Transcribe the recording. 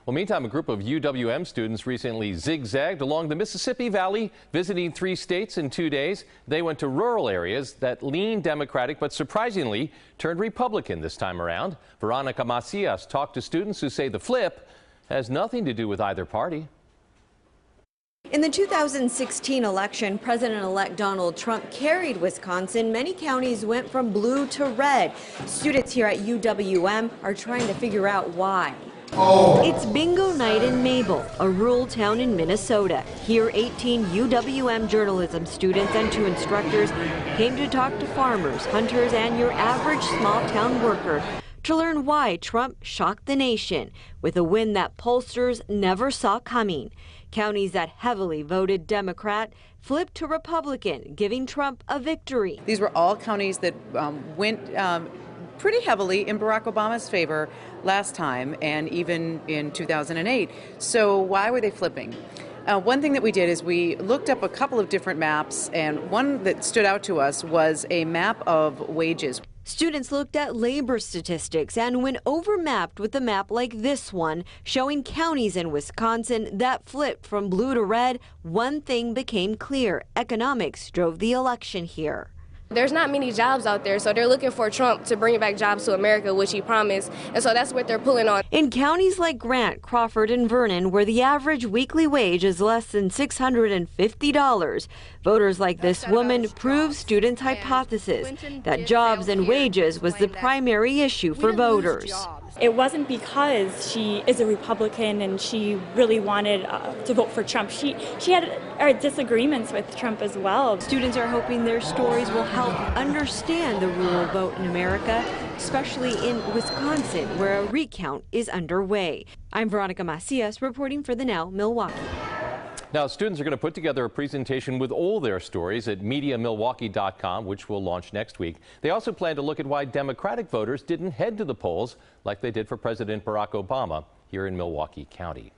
Well, meantime, a group of UWM students recently zigzagged along the Mississippi Valley, visiting 3 states in 2 days. They went to rural areas that leaned Democratic, but surprisingly turned Republican this time around. Veronica Macias talked to students who say the flip has nothing to do with either party. In the 2016 election, President-elect Donald Trump carried Wisconsin. Many counties went from blue to red. Students here at UWM are trying to figure out why. It's bingo night in Mabel, a rural town in Minnesota. Here, 18 UWM journalism students and 2 instructors came to talk to farmers, hunters, and your average small-town worker to learn why Trump shocked the nation with a win that pollsters never saw coming. Counties that heavily voted Democrat flipped to Republican, giving Trump a victory. These were all counties that went pretty heavily in Barack Obama's favor last time and even in 2008. So why were they flipping? One thing that we did is we looked up a couple of different maps, and one that stood out to us was a map of wages. Students looked at labor statistics and went over mapped with a map like this one, showing counties in Wisconsin that flipped from blue to red. One thing became clear: economics drove the election here. There's not many jobs out there, so they're looking for Trump to bring back jobs to America, which he promised, and so that's what they're pulling on. In counties like Grant, Crawford, and Vernon, where the average weekly wage is less than $650, voters like this woman prove students' hypothesis that jobs and wages was the primary issue for voters. It wasn't because she is a Republican and she really wanted to vote for Trump. She had disagreements with Trump as well. Students are hoping their stories will help understand the rural vote in America, especially in Wisconsin, where a recount is underway. I'm Veronica Macias reporting for the Now Milwaukee. Now, students are going to put together a presentation with all their stories at MediaMilwaukee.com, which will launch next week. They also plan to look at why Democratic voters didn't head to the polls like they did for President Barack Obama here in Milwaukee County.